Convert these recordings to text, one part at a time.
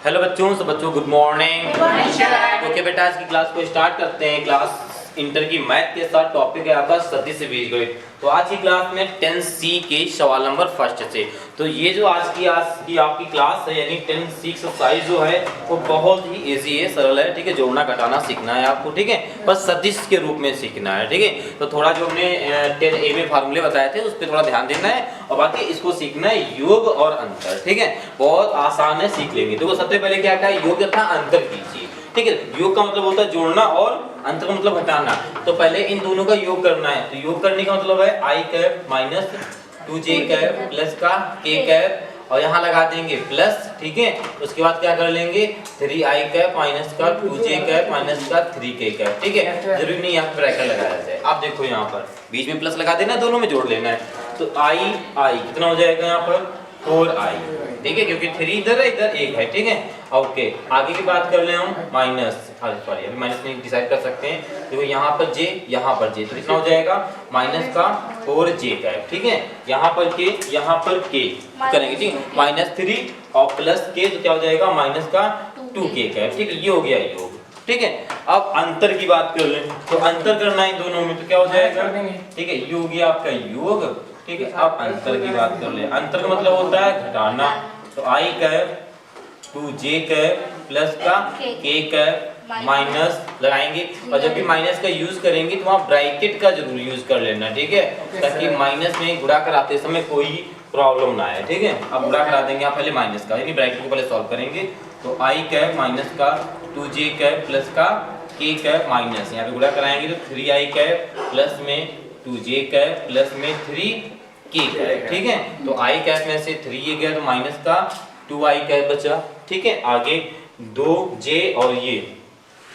Hello बच्चों, सब बच्चों गुड मॉर्निंग। ओके बेटा, आज की क्लास को स्टार्ट करते हैं। क्लास इंटर की मैथ के साथ टॉपिक है आपका सदिश बीजगणित। तो आज की क्लास में 10C के सवाल नंबर फर्स्ट से। तो ये जो आज की आपकी क्लास है यानी 10C एक्सरसाइज जो है वो बहुत ही इजी है, सरल है। ठीक है, जोड़ना घटाना सीखना है आपको। ठीक है, बस सदिश के रूप में सीखना है। ठीक है, तो थोड़ा जो हमने 10A में फार्मूले बताए थे उस पर थोड़ा ध्यान देना है और बाकी इसको सीखना है योग और अंतर। ठीक है, बहुत आसान है, सीख लेंगे। देखो सबसे पहले क्या था, योग था अंतर कीजिए। ठीक है, योग का मतलब होता है जोड़ना और अंतर का मतलब घटाना। तो पहले इन दोनों का योग करना है। तो योग करने का मतलब है i cap minus 2j cap plus का k कैप और यहाँ लगा देंगे प्लस। ठीक है, उसके बाद क्या कर लेंगे 3i कैप माइनस का 2j कैप माइनस का 3k कैप। ठीक है, जरूरी नहीं यहाँ पे ब्रैकेट लगाया जाए। आप देखो यहाँ पर बीच में प्लस लगा देना, दोनों में जोड़ लेना है। तो i कितना हो जाएगा यहाँ पर 4i। ठीक है, क्योंकि 3 इधर है, इधर 1 है। ठीक है, ओके। आगे की बात कर ले हम माइनस, सॉरी अभी माइनस नहीं डिसाइड कर सकते हैं। देखो यहाँ पर j, यहाँ पर j, तो कितना हो जाएगा माइनस का 4j कैप। ठीक है, यहाँ पर k, यहाँ पर k करेंगे। ठीक है, माइनस 3 और प्लस k, तो क्या हो जाएगा माइनस का 2k कैप। ठीक है, ये हो गया योग। ठीक है, अब अंतर की बात कर लें। तो अंतर करना है इन दोनों में, तो क्या हो जाएगा। ठीक है, ये हो गया आपका योग। ठीक है, अब अंतर की बात कर ले। अंतर का मतलब होता है घटाना। तो i cap 2j cap plus का k कैप माइनस लगाएंगे। और जब भी माइनस का यूज करेंगे तो वहाँ ब्रैकेट का जरूर यूज कर लेना। ठीक है, ताकि माइनस में गुणा कराते समय कोई प्रॉब्लम ना आए। ठीक है, अब गुणा करा देंगे आप पहले माइनस का, यानी ब्रैकेट को पहले सॉल्व करेंगे। तो i कैप माइनस का 2j कैप प्लस का k कैप माइनस, यहाँ पे गुणा कराएंगे तो 3i कैप प्लस में 2j कैप प्लस में 3k कैप। ठीक है, तो i कैप में से 3 ये गया तो माइनस का 2i कैप बचा। ठीक है, आगे 2j और ये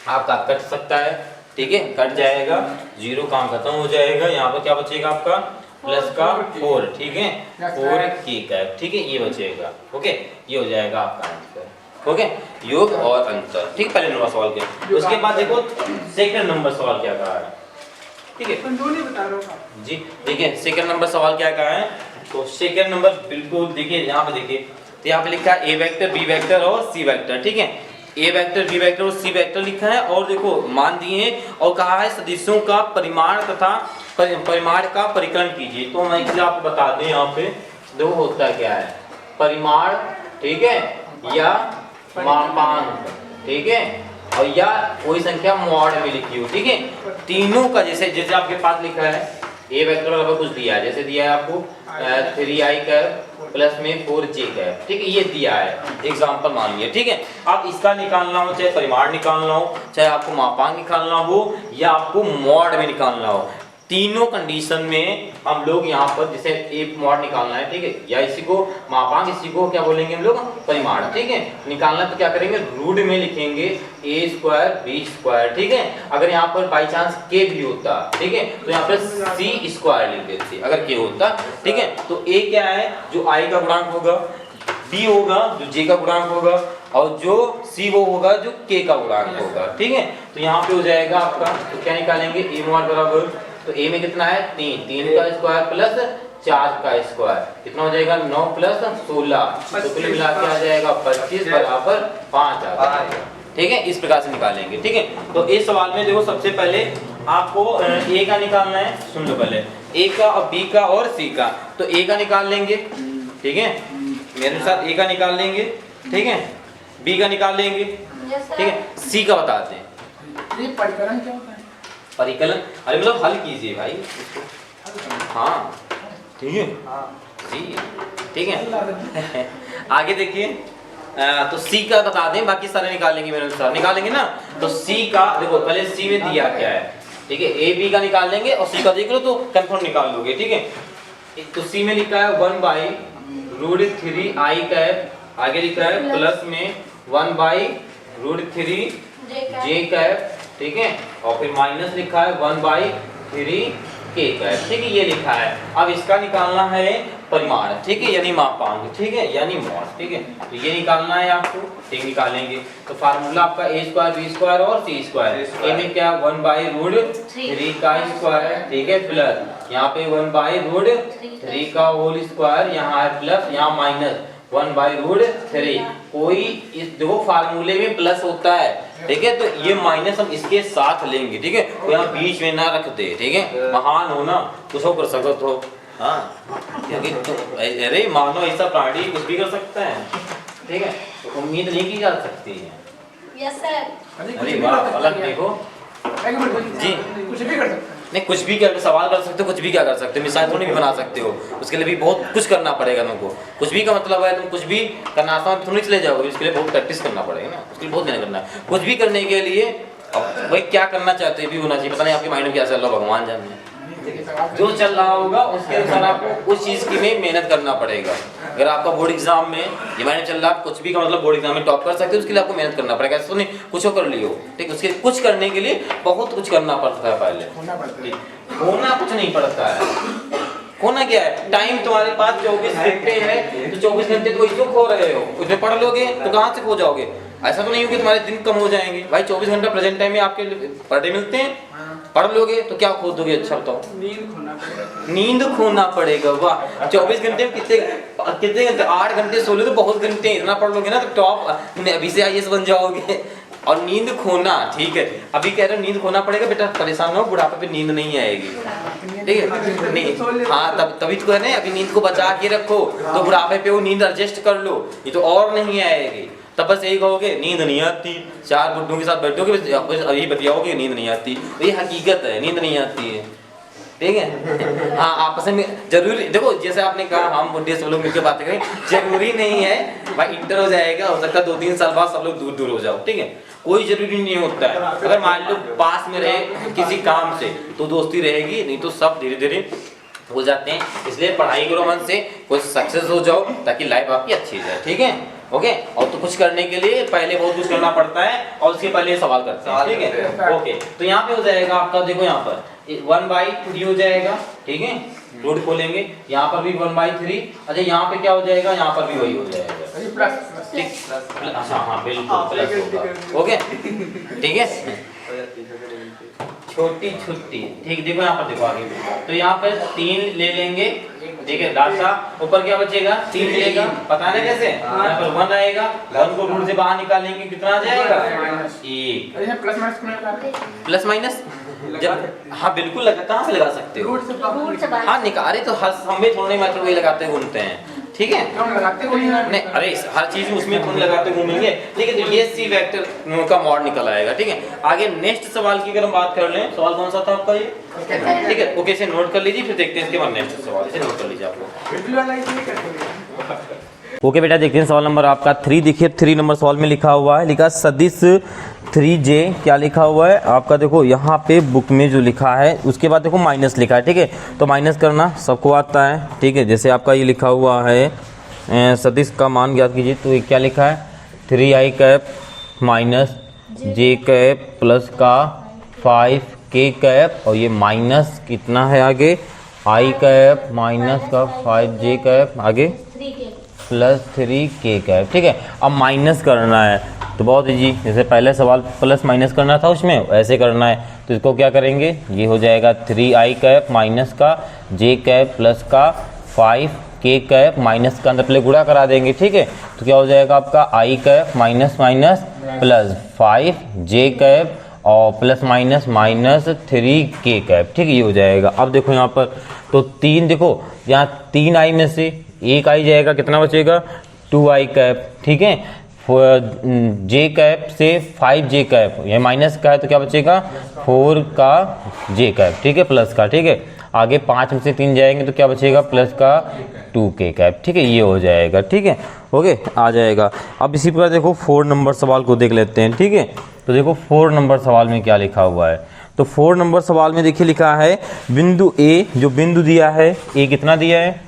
आपका कट सकता है। ठीक है, कट जाएगा, जीरो काम खत्म हो जाएगा। यहाँ पर क्या बचेगा आपका प्लस का 4। ठीक है, 4k कैप। ठीक है, ये बचेगा। ओके, ये हो जाएगा आपका आंसर। ओके, योग और अंतर। ठीक, पहले नंबर सवाल के, उसके बाद देखो सेकंड नंबर सवाल क्या कहा है। ठीक है, जी देखिए सेकंड नंबर सवाल क्या कहा है। तो सेकंड नंबर बिल्कुल देखिए यहाँ पे देखिए, तो यहाँ पे लिखा है a वेक्टर b वेक्टर और c वेक्टर। ठीक है, a वेक्टर b वेक्टर और c वेक्टर लिखा है और देखो मान दिए हैं और कहा है सदिशों का परिमाण तथा परिमाण का परिकलन कीजिए। तो मैं इसलिए आपको बता दें यहाँ पे देखो होता क्या है परिमाण। ठीक है, या मापांक। ठीक है, और या कोई संख्या मॉड में लिखी हो। ठीक है, तीनों का जैसे आपके पास लिखा है a वेक्टर और कुछ दिया है, जैसे दिया है आपको 3i कैप प्लस में 4j कैप। ठीक है, ये दिया है एग्जांपल मान लिया। ठीक है, आप इसका निकालना हो, चाहे परिमाण निकालना हो, चाहे आपको मापांक निकालना हो या आपको मॉड में निकालना हो, तीनों कंडीशन में हम लोग यहाँ पर जैसे एक मॉड निकालना है। ठीक है, या इसी को मापांक, इसी को क्या बोलेंगे हम लोग परिमाण। ठीक है, निकालना तो क्या करेंगे रूट में लिखेंगे a स्क्वायर b स्क्वायर। ठीक है, अगर यहाँ पर बाई चांस k भी होता, ठीक है, तो यहाँ पर c स्क्वायर लिख देते अगर k होता। ठीक है, तो a क्या है जो i का गुणांक होगा, b होगा जो j का गुणांक होगा और जो c वो होगा जो k का गुणांक होगा। ठीक है, तो यहाँ पे हो जाएगा आपका, तो क्या निकालेंगे a मॉड बराबर, तो a में कितना है 3 का स्क्वायर प्लस 4 का स्क्वायर कितना हो जाएगा 9 प्लस 16, तो कुल मिला के आ जाएगा 25 बराबर 5 आ जाएगा। ठीक है, इस प्रकार से निकालेंगे। ठीक है, तो इस सवाल में देखो सबसे पहले आपको a का निकालना है। सुन लो पहले a का और b का और c का। तो a का निकाल लेंगे। ठीक है, मेरे साथ a का निकाल लेंगे। ठीक है, b का निकाल लेंगे। ठीक है, c का बताते हैं। ये परिकलन क्या होता है? परिकलन अरे मतलब हल कीजिए भाई इसको। हाँ ठीक है, जी ठीक है। आगे देखिए, तो सी का बता दें, बाकी सारे निकालेंगे मेरे अनुसार, निकालेंगे ना। तो सी का देखो पहले सी में दिया क्या है। ठीक है, ए बी का निकाल लेंगे और सी का देख लो तो कंफर्म निकाल लोगे। ठीक है, तो सी में लिखा है 1/√3i कैप, आगे लिखा है प्लस में 1/√3j कैप। ठीक है, और फिर माइनस लिखा है 1/3k कैप। ठीक है, ये लिखा है। अब इसका निकालना है परिमाण। ठीक है, यानी मापांक। ठीक है, यानी मॉड। ठीक है, तो ये निकालना है आपको। ठीक, निकालेंगे तो फार्मूला आपका a स्क्वायर b स्क्वायर और c स्क्वायर। a में क्या 1/√3 का स्क्वायर। ठीक है, प्लस यहाँ पे 1/√3 का होल स्क्वायर, यहाँ है प्लस यहाँ माइनस 1/√3 कोई इस देखो फार्मूले में प्लस होता है, ठीक है, तो ये माइनस हम इसके साथ लेंगे, ठीक है, तो यहाँ बीच में ना रख दे, ठीक है, महान हो ना कुछ हो कर सकत हो, हाँ, क्योंकि तो अरे मानो ऐसा प्राणी कुछ भी कर सकता है, ठीक है, तो उम्मीद नहीं की जा सकती है। Yes sir. अरे वाह, अलग देखो जी, कुछ भी कर सकते हैं। नहीं कुछ भी क्या सवाल कर सकते हो, कुछ भी क्या कर सकते हो, मिसाल थोड़ी भी बना सकते हो, उसके लिए भी बहुत कुछ करना पड़ेगा तुमको। कुछ भी का मतलब है तुम कुछ भी करना आसान थोड़ी चले जाओगे, इसके लिए बहुत प्रैक्टिस करना पड़ेगा ना, उसके लिए बहुत मेहनत करना है। कुछ भी करने के लिए अब भाई क्या करना चाहते हैं भी होना चाहिए, पता नहीं आपके माइंड में क्या चल रहा, भगवान जाने, जो चल रहा होगा उसके अनुसार आपको उस चीज़ की में मेहनत करना पड़ेगा। अगर आपका बोर्ड एग्जाम में ये माइंड चल रहा है, कुछ भी का मतलब बोर्ड एग्जाम में टॉप कर सकते हो, उसके लिए आपको मेहनत करना पड़ेगा। ऐसा तो नहीं कुछ कर लियो, ठीक, उसके कुछ करने के लिए बहुत कुछ करना पड़ता है पहले, होना कुछ नहीं पड़ता है। होना क्या है, टाइम तुम्हारे पास 24 घंटे है, तो 24 घंटे तो वही खो रहे हो, उसमें पढ़ लोगे तो कहाँ से खो जाओगे। ऐसा तो नहीं हो कि तुम्हारे दिन कम हो जाएंगे भाई, 24 घंटा प्रेजेंट टाइम में आपके पर डे मिलते हैं, पढ़ लोगे तो क्या खो दोगे, अच्छा बताओ। नींद खोना पड़ेगा, वाह, 24 घंटे में कितने घंटे, 8 घंटे सो लो तो बहुत घंटे, इतना पढ़ लोगे ना तो टॉप अभी से IAS बन जाओगे। और नींद खोना, ठीक है, अभी कह रहे हो नींद खोना पड़ेगा बेटा, परेशान हो, बुढ़ापे पे नींद नहीं आएगी, ठीक है, नहीं हाँ तभी तो है ना, अभी नींद को बचा के रखो, तो बुढ़ापे पे वो नींद एडजस्ट कर लो, ये तो और नहीं आएगी। तब बस यही कहोगे नींद नहीं आती, 4 बुड्ढों के साथ बैठोगे यही बतियाओगे नींद नहीं आती, ये हकीकत है, नींद नहीं आती है, ठीक है। हाँ आपस में जरूरी देखो, जैसे आपने कहा हम बुढ़े सब लोग मिलकर बातें करें, जरूरी नहीं है भाई इंटर हो जाएगा, हो सकता है 2-3 साल बाद सब लोग दूर दूर हो जाओ, ठीक है, कोई जरूरी नहीं होता है। अगर मान लो पास में रहे किसी काम से तो दोस्ती रहेगी, नहीं तो सब धीरे धीरे हो जाते हैं। इसलिए पढ़ाई करो मन से, कुछ सक्सेस हो जाओ ताकि लाइफ आपकी अच्छी जाए, ठीक है, ओके। और तो कुछ करने के लिए पहले बहुत कुछ करना पड़ता है और उसके पहले सवाल करते हैं, ठीक है, ओके। तो यहाँ पे हो जाएगा आपका, देखो यहाँ पर 1/3 हो जाएगा, ठीक है, रूट खोलेंगे, यहाँ पर भी 1/3, अच्छा यहाँ पे क्या हो जाएगा, यहाँ पर भी वही हो जाएगा, ठीक, अच्छा हाँ बिल्कुल प्लस होगा, ओके, ठीक है, छोटी छुट्टी, ठीक, देखो यहाँ पर देखो आगे, तो यहाँ पर 3 ले लेंगे, ठीक है, दासा ऊपर क्या बचेगा 3 मिलेगा, पता नहीं कैसे, यहाँ पर 1 आएगा, 1 को रूट से बाहर निकालेंगे कितना आ जाएगा 1, प्लस माइनस जब, हाँ बिल्कुल लगा, कहाँ से लगा सकते हो, हाँ निकाले तो हर हमें थोड़े मात्र वही लगाते घूमते हैं, ठीक है, नहीं अरे हर चीज में उसमें थोड़ी लगाते घूमेंगे, लेकिन तो ये सी वेक्टर का मॉड निकल आएगा, ठीक है। आगे नेक्स्ट सवाल की अगर हम बात कर लें, सवाल कौन सा था आपका ये, ठीक है, ओके, इसे नोट कर लीजिए, फिर देखते हैं इसके बाद नेक्स्ट सवाल, इसे नोट कर लीजिए आप लोग। ओके बेटा, देखते हैं सवाल नंबर आपका 3, देखिए 3 नंबर सवाल में लिखा हुआ है, लिखा सदिश 3J, क्या लिखा हुआ है आपका, देखो यहाँ पे बुक में जो लिखा है उसके बाद देखो माइनस लिखा है, ठीक है, तो माइनस करना सबको आता है, ठीक है, जैसे आपका ये लिखा हुआ है सदिश का मान ज्ञात कीजिए, तो ये क्या लिखा है 3i cap minus j cap plus का 5k कैप, और ये माइनस कितना है आगे i कैप माइनस का 5j कैप आगे प्लस 3k कैप, ठीक है। अब माइनस करना है तो बहुत इजी, जैसे पहले सवाल प्लस माइनस करना था उसमें ऐसे करना है, तो इसको क्या करेंगे, ये हो जाएगा 3i कैप माइनस का j कैप प्लस का 5k कैप, माइनस का अंदर पहले गुणा करा देंगे, ठीक है, तो क्या हो जाएगा आपका i cap minus minus plus 5j cap और plus minus minus 3k cap, ठीक है, ये हो जाएगा। अब देखो यहाँ पर तो 3, देखो यहाँ 3i में से 1 आई जाएगा, कितना बचेगा 2i कैप, ठीक है, j कैप से 5j कैप, ये माइनस का है तो क्या बचेगा 4 का j कैप, ठीक है, प्लस का, ठीक है, आगे 5 में से 3 जाएंगे तो क्या बचेगा प्लस का 2k कैप, ठीक है, ये हो जाएगा, ठीक है, ओके, आ जाएगा। अब इसी प्रकार देखो 4 नंबर सवाल को देख लेते हैं, ठीक है, तो देखो 4 नंबर सवाल में क्या लिखा हुआ है, तो 4 नंबर सवाल में देखिए लिखा है बिंदु A, जो बिंदु दिया है A कितना दिया है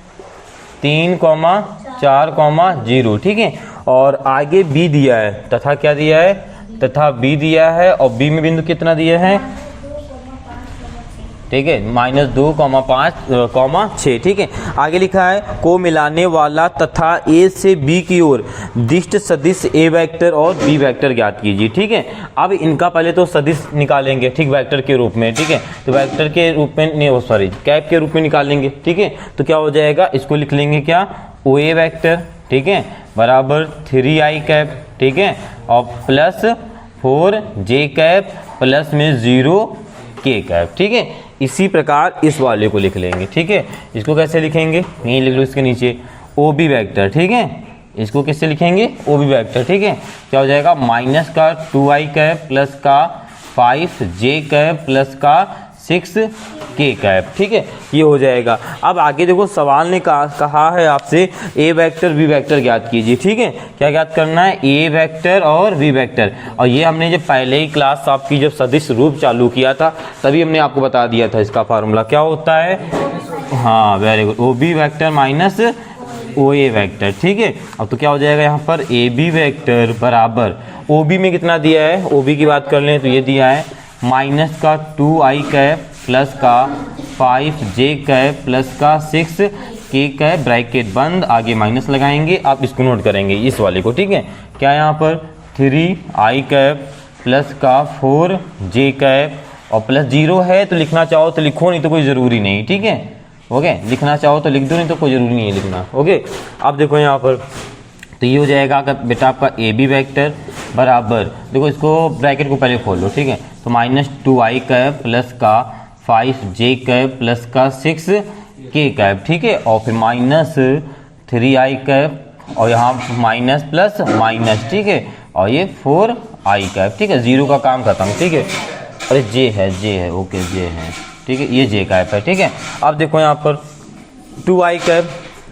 3,4,0, ठीक है, और आगे B दिया है तथा क्या दिया है, तथा B दिया है, और B में बिंदु कितना दिया है, ठीक है, -2,5,6, ठीक है। आगे लिखा है को मिलाने वाला तथा A से B की ओर दिष्ट सदिश A वेक्टर और B वेक्टर ज्ञात कीजिए, ठीक है। अब इनका पहले तो सदिश निकालेंगे, ठीक, वेक्टर के रूप में, ठीक है, तो वेक्टर के रूप में नहीं, सॉरी कैप के रूप में निकालेंगे, ठीक है, तो क्या हो जाएगा, इसको लिख लेंगे क्या OA वेक्टर, ठीक है, बराबर 3i कैप, ठीक है, और प्लस 4j कैप प्लस में 0k कैप, ठीक है। इसी प्रकार इस वाले को लिख लेंगे, ठीक है। इसको कैसे लिखेंगे, यहीं लिख लो इसके नीचे OB वेक्टर, ठीक है। इसको कैसे लिखेंगे, OB वेक्टर, ठीक है। क्या हो जाएगा, माइनस का 2i कैप प्लस का 5j कैप प्लस का 6k कैप, ठीक है, ये हो जाएगा। अब आगे देखो सवाल ने कहा है आपसे A वेक्टर B वेक्टर ज्ञात कीजिए, ठीक है। क्या ज्ञात करना है, A वेक्टर और B वेक्टर। और ये हमने जब पहले ही क्लास आपकी जब सदिश रूप चालू किया था तभी हमने आपको बता दिया था इसका फार्मूला क्या होता है। हाँ, very good, OB vector minus OA vector, ठीक है। अब तो क्या हो जाएगा यहाँ पर AB वेक्टर बराबर OB में कितना दिया है, OB की बात कर लें तो ये दिया है माइनस का 2i कैप प्लस का 5j कैप प्लस का 6k कैप, ब्रैकेट बंद, आगे माइनस लगाएंगे, आप इसको नोट करेंगे इस वाले को, ठीक है। क्या यहाँ पर 3i कैप प्लस का 4j कैप और प्लस 0 है तो लिखना चाहो तो लिखो, नहीं तो कोई ज़रूरी नहीं, ठीक है। ओके, लिखना चाहो तो लिख दो, नहीं तो कोई ज़रूरी नहीं है लिखना। ओके, अब देखो यहाँ पर तो ये हो जाएगा बेटा आपका AB वेक्टर बराबर, देखो इसको ब्रैकेट को पहले खोल लो, ठीक है। तो माइनस 2i कैप प्लस का 5j कैप प्लस का 6k कैप, ठीक है, और फिर माइनस 3i कैप और यहाँ माइनस प्लस माइनस, ठीक है, और ये 4i कैप, ठीक है। 0 का काम खत्म, ठीक है। अरे J है, ओके J है, ठीक है, ये J कैप है, ठीक है। अब देखो यहाँ पर 2i कैप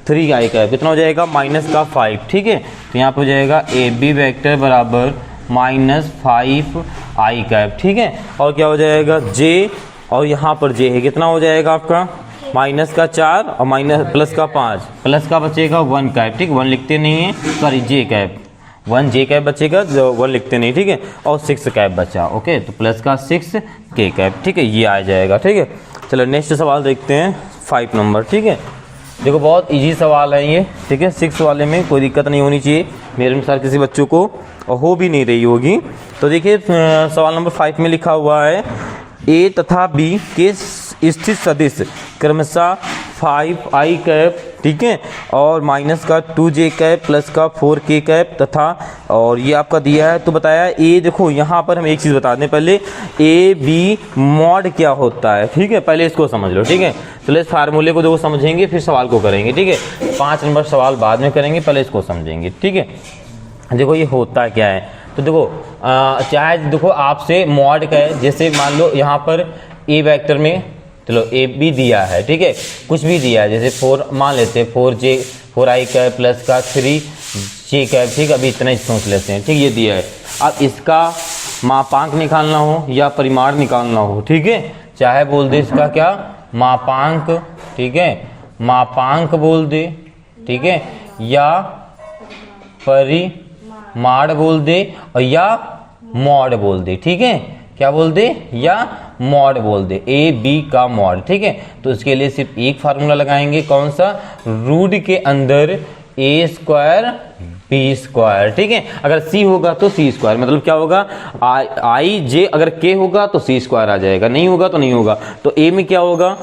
3i कैप कितना हो जाएगा, माइनस का 5, ठीक है। तो यहाँ पर हो जाएगा AB वेक्टर बराबर माइनस 5i कैप, ठीक है। और क्या हो जाएगा J, और यहाँ पर J है, कितना हो जाएगा आपका माइनस का 4 और माइनस प्लस का 5, प्लस का बचेगा 1 कैप, ठीक, 1 लिखते नहीं है, sorry J cap, 1j cap बचेगा, 1 लिखते नहीं, ठीक है, और 6 कैप बचा, ओके। तो प्लस का 6k कैप, ठीक है, ये आ जाएगा, ठीक है। चलो नेक्स्ट सवाल देखते हैं 5 नंबर, ठीक है। देखो बहुत इजी सवाल है ये, ठीक है। 6 वाले में कोई दिक्कत नहीं होनी चाहिए मेरे अनुसार किसी बच्चों को, और हो भी नहीं रही होगी। तो देखिए सवाल नंबर 5 में लिखा हुआ है A तथा B के स्थित सदिश क्रमशः 5i कैप, ठीक है, और माइनस का 2j कैप प्लस का 4k कैप तथा, और ये आपका दिया है तो बताया A, देखो यहाँ पर हम एक चीज़ बता दें पहले, AB मॉड क्या होता है, ठीक है, पहले इसको समझ लो, ठीक है। चलो इस फार्मूले को देखो समझेंगे फिर सवाल को करेंगे, ठीक है। 5 नंबर सवाल बाद में करेंगे, पहले इसको समझेंगे, ठीक है। देखो ये होता क्या है, तो देखो चाहे देखो आपसे मॉड का है, जैसे मान लो यहाँ पर A वेक्टर में चलो AB दिया है, ठीक है, कुछ भी दिया है, जैसे 4 मान लेते हैं 4i कैप प्लस का 3j कैप, ठीक, अभी इतना ही सोच लेते हैं, ठीक, ये दिया है। अब इसका मापांक निकालना हो या परिमाण निकालना हो, ठीक है, चाहे बोल दे इसका क्या मापांक, ठीक है, मापांक बोल दे, ठीक है, या परिमाण बोल दे, और या मॉड बोल दे, ठीक है, क्या बोल दे, या मॉड बोल दे, AB का मॉड, ठीक है। तो इसके लिए सिर्फ एक फार्मूला लगाएंगे, कौन सा, रूट के अंदर A स्क्वायर B स्क्वायर, ठीक है। अगर C होगा तो C स्क्वायर, मतलब क्या होगा IJ, अगर K होगा तो C स्क्वायर आ जाएगा, नहीं होगा तो नहीं होगा। तो A में क्या होगा,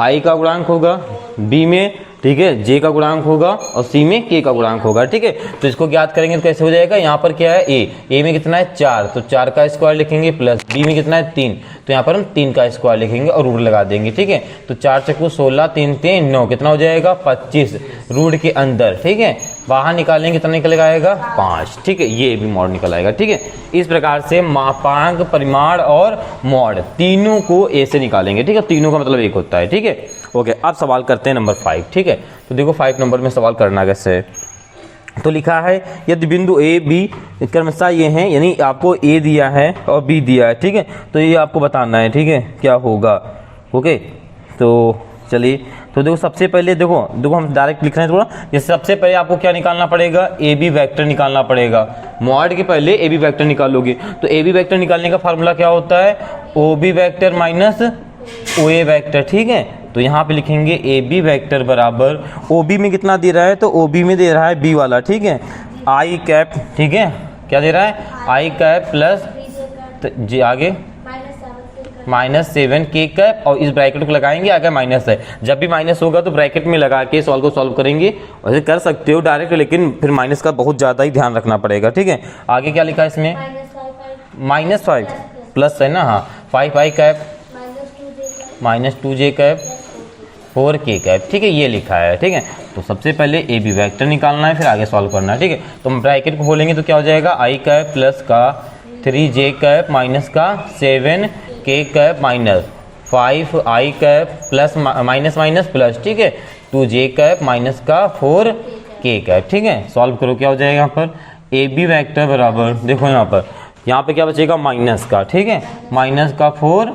I का गुणांक होगा, B में, ठीक है, J का गुणांक होगा, और C में K का गुणांक होगा, ठीक है। तो इसको ज्ञात करेंगे तो कैसे हो जाएगा, यहाँ पर क्या है A में कितना है 4, तो 4 का स्क्वायर लिखेंगे, प्लस B में कितना है 3, तो यहाँ पर हम 3 का स्क्वायर लिखेंगे और रूट लगा देंगे, ठीक है। तो 4 चक्कू 16, 3 3 9, कितना हो जाएगा 25 रूट के अंदर, ठीक है। बाहर निकालेंगे कितना निकल आएगा 5, ठीक है, ये भी मॉड निकल आएगा, ठीक है। इस प्रकार से मापांक, परिमाण और मॉड तीनों को ए से निकालेंगे, ठीक है, तीनों का मतलब एक होता है, ठीक है। ओके, अब सवाल करते हैं नंबर 5, ठीक है। तो देखो 5 नंबर में सवाल करना कैसे है, तो लिखा है यदि बिंदु A B क्रमशः ये हैं, यानी आपको A दिया है और B दिया है, ठीक है, तो ये आपको बताना है, ठीक है, क्या होगा। ओके, तो चलिए, तो देखो सबसे पहले देखो हम डायरेक्ट लिख रहे हैं थोड़ा, जैसे सबसे पहले आपको क्या निकालना पड़ेगा, AB वेक्टर निकालना पड़ेगा। मॉड के पहले AB वेक्टर निकालोगे, तो AB वेक्टर निकालने का फार्मूला क्या होता है, OB vector minus OA vector, ठीक है। तो यहाँ पे लिखेंगे AB वेक्टर बराबर, OB में कितना दे रहा है, तो OB में दे रहा है B वाला, ठीक है, I कैप, ठीक है, क्या दे रहा है I कैप प्लस J, आगे -7 k कैप और इस ब्रैकेट को लगाएंगे, अगर माइनस है, जब भी माइनस होगा तो ब्रैकेट में लगा के सॉल्व को सॉल्व करेंगे। वैसे कर सकते हो डायरेक्ट, लेकिन फिर माइनस का बहुत ज़्यादा ही ध्यान रखना पड़ेगा, ठीक है। आगे क्या लिखा है इसमें, -5 प्लस है ना, हाँ 5 cap -2j cap 4 k cap, ठीक है, ये लिखा है, ठीक है। तो सबसे पहले ए बी वेक्टर निकालना है, फिर आगे सॉल्व करना है, ठीक है। तो हम ब्रैकेट को खोलेंगे तो क्या हो जाएगा, i कैप प्लस का 3j कैप माइनस का 7 k cap minus 5 i cap plus minus minus plus, ठीक है, 2j कैप माइनस का 4 k कैप, ठीक है। सॉल्व करो, क्या हो जाएगा यहाँ पर, ए बी वेक्टर बराबर, देखो यहाँ पे क्या बचेगा, माइनस का, ठीक है, माइनस का 4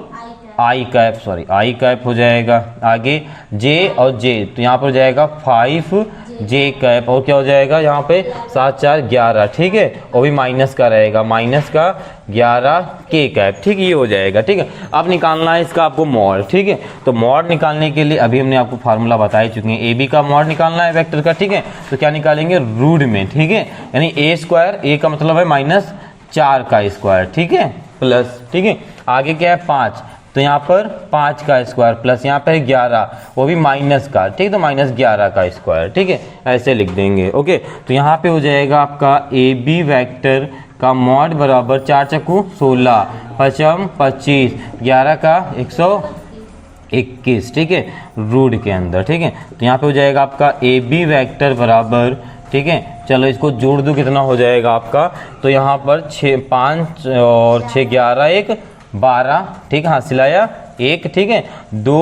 आई कैप हो जाएगा। आगे जे और जे, तो यहाँ पर जाएगा 5 जे कैप, और क्या हो जाएगा यहाँ पे 7 4 11, ठीक है, और भी माइनस का रहेगा, माइनस का 11 के कैप, ठीक है, ये हो जाएगा, ठीक है। अब निकालना है इसका आपको मॉड, ठीक है। तो मॉड निकालने के लिए अभी हमने आपको फार्मूला बता ही चुके हैं, ए बी का मॉड निकालना है वेक्टर का, ठीक है। तो क्या निकालेंगे, रूट में, ठीक है, यानी ए स्क्वायर, ए का मतलब है -4 का स्क्वायर, ठीक है, प्लस, ठीक है। आगे क्या है 5, तो यहाँ पर 5 का स्क्वायर प्लस यहाँ पर 11, वो भी माइनस का, ठीक, तो -11 का स्क्वायर, ठीक है, ऐसे लिख देंगे, ओके। तो यहाँ पे हो जाएगा आपका ए बी वेक्टर का मॉड बराबर 4 चक्कू 16, 5 25, 11 का 121, ठीक है, रूट के अंदर, ठीक है। तो यहाँ पे हो जाएगा आपका ए बी वेक्टर बराबर, ठीक है, चलो इसको जोड़ दूँ कितना हो जाएगा आपका, तो यहाँ पर 6 5 और 6 11 1 12, ठीक है, हाँ सिलाया 1, ठीक है, 2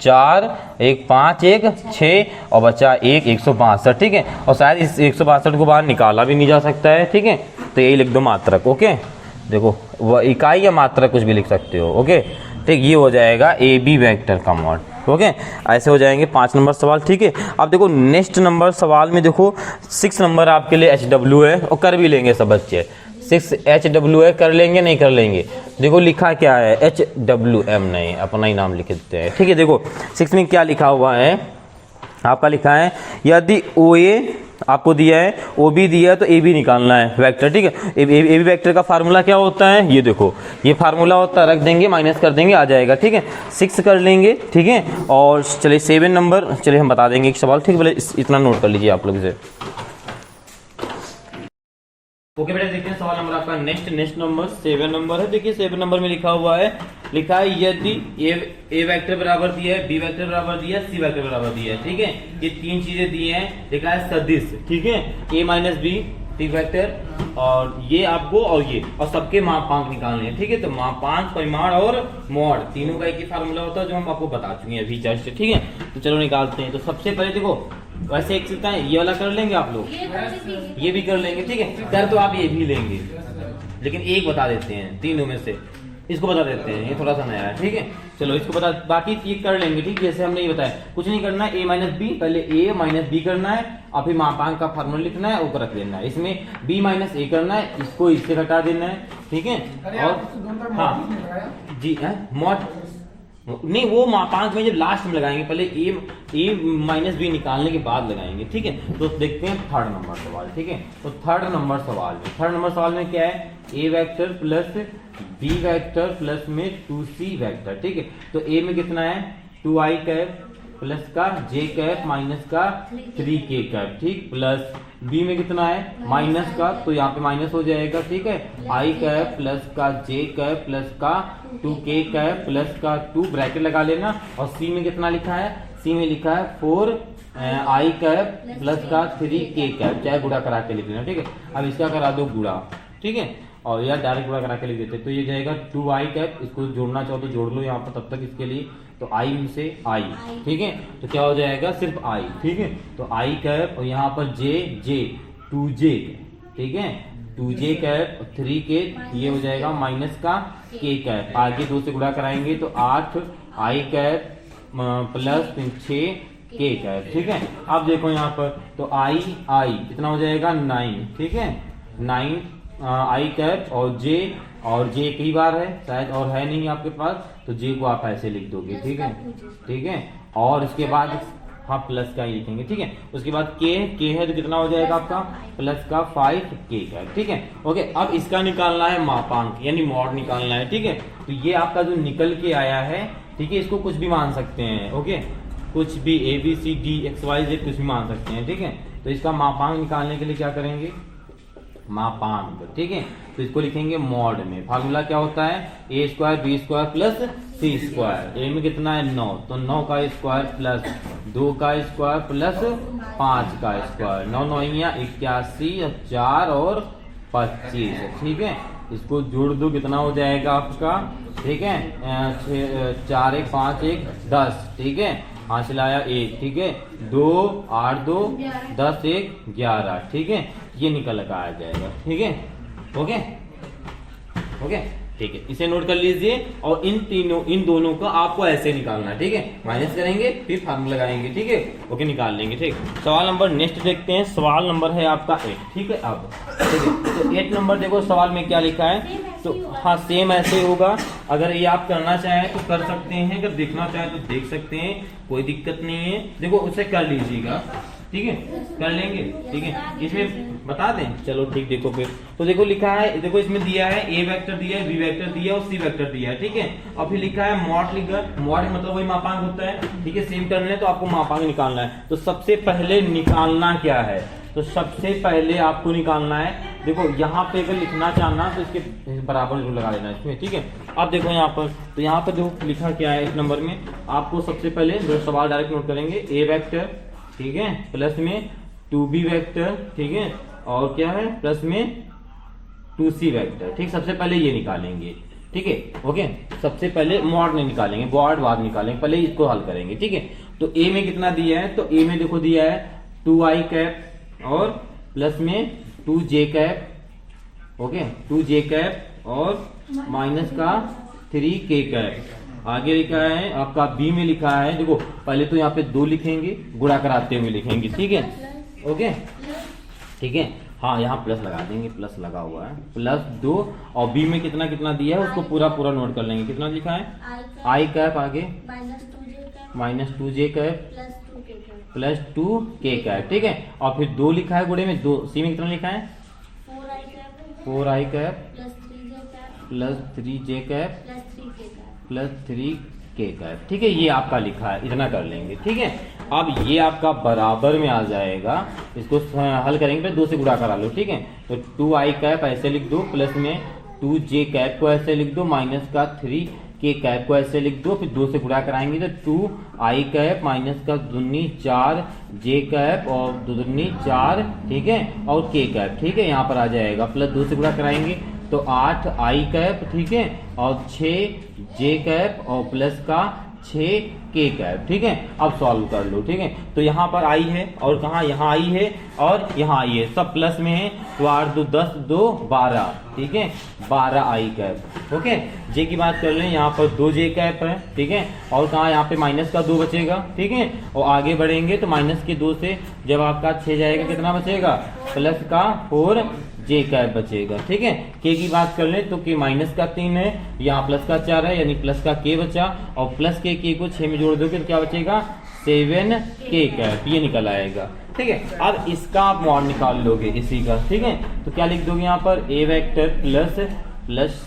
4 1 5 1 6 और बचा 1 162, ठीक है। और शायद इस 162 को बाहर निकाला भी नहीं जा सकता है, ठीक है, तो यही लिख दो मात्रक, ओके। देखो वह इकाई या मात्रक कुछ भी लिख सकते हो, ओके, ठीक, ये हो जाएगा ए बी वेक्टर का मॉड, ओके। ऐसे हो जाएंगे 5 नंबर सवाल, ठीक है। अब देखो नेक्स्ट नंबर सवाल में देखो 6 नंबर आपके लिए HW है, और कर भी लेंगे सब बच्चे, 6 HW है, कर लेंगे नहीं कर लेंगे। देखो लिखा क्या है, HWM नहीं, अपना ही नाम लिख देते हैं, ठीक है। देखो 6 में क्या लिखा हुआ है, आपका लिखा है यदि OA आपको दिया है, OB दिया है, तो AB निकालना है वेक्टर, ठीक है। AB वेक्टर का फार्मूला क्या होता है, ये देखो, ये फार्मूला होता है, रख देंगे माइनस कर देंगे, आ जाएगा, ठीक है। 6 कर लेंगे, ठीक है। और चलिए 7 नंबर, चलिए हम बता देंगे एक सवाल, ठीक है, बोले इतना नोट कर लीजिए आप लोग इसे, ओके बेटा। देखते हैं सवाल नंबर आपका नेक्स्ट नंबर 7 नंबर है। देखिए 7 नंबर में लिखा हुआ है, लिखा है यदि ए वेक्टर बराबर दिया है, बी वेक्टर बराबर दिया है, सी वेक्टर बराबर दिया है, ठीक है, ये 3 चीजें दी हैं, लिखा है सदिश, ठीक है, ए माइनस बी, ठीक वेक्टर, और ये आपको और ये, और सबके मापांक निकालने हैं, ठीक है। तो मापांक, परिमाण और मॉड तीनों का एक ही फार्मूला होता है, जो हम आपको बता चुके हैं अभी जस्ट, ठीक है। तो चलो निकालते हैं। तो सबसे पहले देखो, वैसे एक चीज है, ये वाला कर लेंगे आप लोग, ये भी कर लेंगे, ठीक है, कर तो आप ये भी लेंगे, लेकिन एक बता देते हैं तीनों में से, इसको बता देते हैं, ये थोड़ा सा नया है, ठीक है। चलो इसको बता, बाकी ये कर लेंगे, ठीक, जैसे हमने ये बताया, कुछ नहीं करना है, a माइनस बी, पहले a माइनस बी करना है, और फिर मापांक का फार्मूला लिखना है, ऊपर रख देना है, इसमें b माइनस a करना है, इसको इससे घटा देना है, ठीक है। और हाँ जी है, मॉड नहीं, वो मापांक में जब लास्ट में लगाएंगे, पहले ए माइनस बी निकालने के बाद लगाएंगे, ठीक है। तो देखते हैं 3rd नंबर सवाल, ठीक है। तो 3rd नंबर सवाल में क्या है, A vector plus B vector plus में 2c वेक्टर, ठीक है। तो ए में कितना है 2i कैप प्लस का j कैप माइनस का 3k कैप, ठीक, प्लस b में कितना है माइनस का, तो यहाँ पे माइनस हो जाएगा, ठीक है, i कैप प्लस का j कैप प्लस का 2k कैप प्लस का 2 ब्रैकेट लगा लेना, और c में कितना लिखा है, c में लिखा है 4i कैप प्लस का 3k कैप, चाहे गुणा करा के लिख लेना, ठीक है। अब इसका करा दो गुणा, ठीक है, और यार डायरेक्ट गुणा करा के लिख देते, तो ये जाएगा 2i कैप, इसको जोड़ना चाहो तो जोड़ लो यहाँ पर, तब तक इसके लिए, तो i से i, ठीक है, तो क्या हो जाएगा सिर्फ i, ठीक है। तो i कैप और यहाँ पर j 2j, ठीक है, 2j कैप 3k, ये हो जाएगा माइनस का k कैप, आगे 2 से गुणा कराएंगे तो 8i cap plus 6k cap, ठीक है। अब देखो यहाँ पर, तो i कितना हो जाएगा 9, ठीक है, 9 i कैप और j कई बार है शायद, और है नहीं आपके पास, तो j को आप ऐसे लिख दोगे, ठीक है, ठीक है। और इसके बाद हाँ प्लस का ही लिखेंगे, ठीक है। उसके बाद के है तो कितना हो जाएगा आपका प्लस का 5k का, ठीक है। ओके, अब इसका निकालना है मापांक यानी मॉड निकालना है, ठीक है। तो ये आपका जो निकल के आया है, ठीक है, इसको कुछ भी मान सकते हैं, ओके, कुछ भी ABCD XYZ कुछ भी मान सकते हैं, ठीक है। तो इसका मापांक निकालने के लिए क्या करेंगे, मापांक, ठीक है। तो इसको लिखेंगे मॉड में। फार्मूला क्या होता है, A² B² प्लस C²। ए में कितना है 9, तो 9 का स्क्वायर प्लस 2 का स्क्वायर प्लस 5 का स्क्वायर, 9 9 81 और 4 और 25, ठीक है। इसको जोड़ दो कितना हो जाएगा आपका, ठीक है, 4 1 5 1 10, ठीक है। हासिल आया 1, ठीक है, 2 8 2 10 1 11, ठीक है। ये निकल कर आ जाएगा, ठीक है। ओके ओके, ठीक है, इसे नोट कर लीजिए। और इन दोनों का आपको ऐसे निकालना है, ठीक है। माइनस करेंगे फिर फार्मूला लगाएंगे, ठीक है। ओके, निकाल लेंगे, ठीक। सवाल नंबर नेक्स्ट देखते हैं। सवाल नंबर है आपका 8, ठीक है। अब ठीक है, तो 8 नंबर देखो सवाल में क्या लिखा है। तो हाँ सेम ऐसे होगा। अगर ये आप करना चाहें तो कर सकते हैं, अगर देखना चाहें तो देख सकते हैं, कोई दिक्कत नहीं है। देखो उसे कर लीजिएगा, ठीक है, कर लेंगे, ठीक है। इसमें बता दें, चलो ठीक। देखो फिर तो देखो लिखा है, देखो इसमें दिया है A वेक्टर दिया है, B वेक्टर दिया है और C वेक्टर दिया है, ठीक है। और फिर लिखा है मॉड, लिखा मॉड मतलब वही मापांक होता है, ठीक है। सेम करना है तो आपको मापांक निकालना है। तो सबसे पहले निकालना क्या है, तो सबसे पहले आपको निकालना है, देखो यहाँ पे अगर लिखना चाहना तो इसके बराबर जो लगा लेना इसमें, ठीक है। अब देखो यहाँ पर, तो यहाँ पर जो लिखा क्या है इस नंबर में, आपको सबसे पहले जो सवाल डायरेक्ट नोट करेंगे, A वेक्टर, ठीक है, प्लस में 2B वेक्टर, ठीक है, और क्या है प्लस में 2C वेक्टर, ठीक। सबसे पहले ये निकालेंगे, ठीक है। ओके, सबसे पहले मॉड नहीं निकालेंगे, मॉड बाद निकालेंगे, पहले इसको हल करेंगे, ठीक है। तो A में कितना दिया है, तो A में देखो दिया है 2i कैप और प्लस में 2j cap, okay, 2j cap और माइनस का 3k कैप। आगे लिखा है आपका B में लिखा है, देखो पहले तो यहाँ पे 2 लिखेंगे, गुणा कराते हुए लिखेंगे, ठीक है। ओके, ठीक है, हाँ यहाँ प्लस लगा देंगे, प्लस लगा हुआ है, प्लस 2। और B में कितना कितना दिया है उसको पूरा पूरा नोट कर लेंगे। कितना लिखा है i कैप, आगे minus 2j cap plus 2k cap, ठीक है। और फिर 2 लिखा है गुणे में 2। C में कितना लिखा है 4i cap plus 3j cap plus 3k cap, ठीक है। ये आपका लिखा है, इतना कर लेंगे, ठीक है। अब ये आपका बराबर में आ जाएगा, इसको हल करेंगे फिर 2 से गुणा करा लो, ठीक है। तो 2i कैप ऐसे लिख दो, प्लस में 2j कैप को ऐसे लिख दो, माइनस का 3k कैप को ऐसे लिख दो, फिर 2 से गुणा कराएंगे तो 2i कैप माइनस का 2 4 j कैप और 2 4, ठीक है, और k कैप, ठीक है। यहाँ पर आ जाएगा प्लस 2 से गुणा कराएंगे तो 8i कैप, ठीक है, और 6j कैप और प्लस का 6k कैप, ठीक है। अब सॉल्व कर लो, ठीक है। तो यहाँ पर i है और कहाँ, यहाँ i है और यहाँ i है, सब प्लस में है। तो 8 2 10 2 12, ठीक है, 12i कैप, ओके। j की बात कर लें, यहाँ पर 2j कैप है, ठीक है, और कहाँ यहाँ पे माइनस का 2 बचेगा, ठीक है। और आगे बढ़ेंगे तो माइनस के 2 से जब आपका 6 जाएगा कितना बचेगा, प्लस का 4j कैप बचेगा, ठीक है। k की बात कर लें तो k माइनस का 3 है, यहाँ प्लस का 4 है, यानी प्लस का k बचा, और प्लस के k को 6 में जोड़ दोगे तो क्या बचेगा 7k कैप, ये निकल आएगा, ठीक है। अब इसका आप मॉड निकाल लोगे इसी का, ठीक है। तो क्या लिख दोगे यहाँ पर A vector plus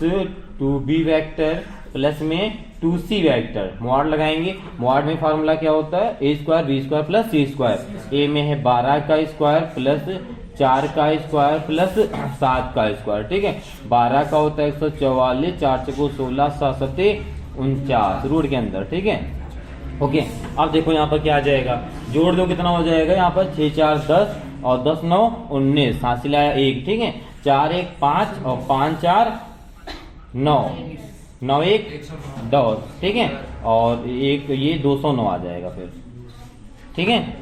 2B vector plus में 2C वेक्टर, मॉड लगाएंगे। मॉड में फार्मूला क्या होता है A² B² plus C²। A में है 12 का स्क्वायर प्लस 4 का स्क्वायर प्लस 7 का स्क्वायर, ठीक है। 12 का होता है 144, 4 चौको 16, 7 सत्ते 49 रूट के अंदर, ठीक है। ओके, अब देखो यहाँ पर क्या आ जाएगा, जोड़ दो कितना हो जाएगा, यहाँ पर 6 4 10 और 10 9 19, हासिल आया 1, ठीक है। 4 1 5 और 5 4 9, 9 1 10, ठीक है। और एक ये 209 आ जाएगा फिर, ठीक है।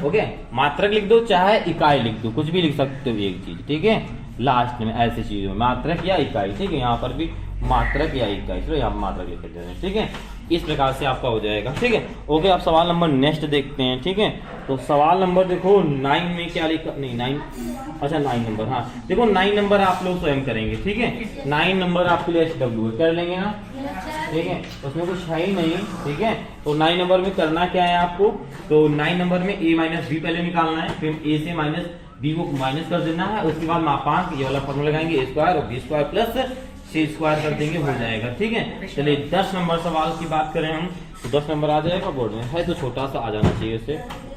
ओके, मात्रक लिख दो चाहे इकाई लिख दो, कुछ भी लिख सकते हो एक चीज, ठीक है। लास्ट में ऐसी चीजों में मात्रक या इकाई, ठीक है। यहाँ पर भी मात्रक या इकाई, चलो यहाँ मात्रक लिख देते हैं, ठीक है। इस प्रकार से आपका हो जाएगा, ठीक है। ओके, अब सवाल नंबर नेक्स्ट देखते हैं, ठीक है। तो सवाल नंबर देखो 9 में क्या लिखा, नहीं 9, अच्छा 9 नंबर, हाँ देखो 9 नंबर आप लोग स्वयं करेंगे, ठीक है। 9 नंबर आपके लिए SW कर लेंगे ना, ठीक है, उसमें कुछ है ही नहीं, ठीक है। तो 9 नंबर में करना क्या है आपको, तो 9 नंबर में a माइनस b पहले निकालना है, फिर a से माइनस b को माइनस कर देना है, उसके बाद मापांक ये वाला फॉर्मूला लगाएंगे a स्क्वायर और b square plus c square कर देंगे, हो जाएगा, ठीक है। चलिए 10 नंबर सवाल की बात करें हम, तो 10 नंबर आ जाएगा बोर्ड में, है तो छोटा सा आ जाना चाहिए इसे,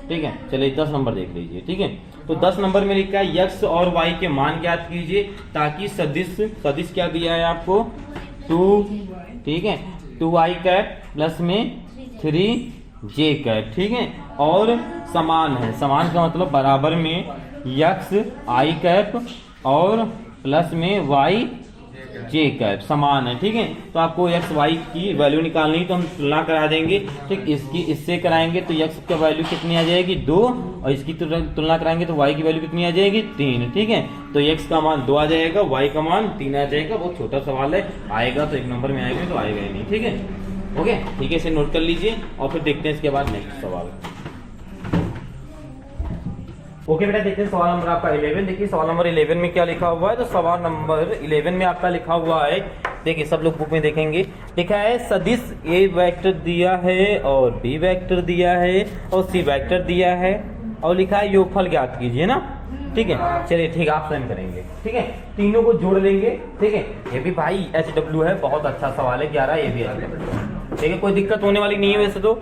ठीक है। चलिए 10 नंबर देख लीजिए, ठीक है। तो 10 नंबर में लिखा है x और y के मान ज्ञात कीजिए ताकि सदिश क्या दिया है आपको 2, ठीक है, 2i कैप प्लस में 3j कैप, ठीक है, और समान है, समान का मतलब बराबर में x i कैप और प्लस में y j कैप समान है, ठीक है। तो आपको x y की वैल्यू निकालनी है, तो हम तुलना करा देंगे, ठीक। इसकी इससे कराएंगे तो x का वैल्यू कितनी आ जाएगी 2, और इसकी तुलना कराएंगे तो y की वैल्यू कितनी आ जाएगी 3, ठीक है। तो x का मान 2 आ जाएगा, y का मान 3 आ जाएगा। बहुत छोटा सवाल है, आएगा तो 1 नंबर में आएगा, तो आएगा ही नहीं, ठीक है। ओके, ठीक है, इसे नोट कर लीजिए और फिर देखते हैं इसके बाद नेक्स्ट सवाल। ओके बेटा, देखते हैं सवाल नंबर आपका 11। देखिए सवाल नंबर 11 में क्या लिखा हुआ है, तो सवाल नंबर 11 में आपका लिखा हुआ है, देखिए सब लोग बुक में देखेंगे, लिखा है सदिश a वेक्टर दिया है और b वेक्टर दिया है और c वेक्टर दिया है और लिखा है योगफल ज्ञात कीजिए ना, ठीक है। चलिए ठीक है, आप स्वयं करेंगे, ठीक है, तीनों को जोड़ लेंगे, ठीक है। ये भी भाई SW है, बहुत अच्छा सवाल है 11, ये भी SW, ठीक है, कोई दिक्कत होने वाली नहीं है वैसे तो,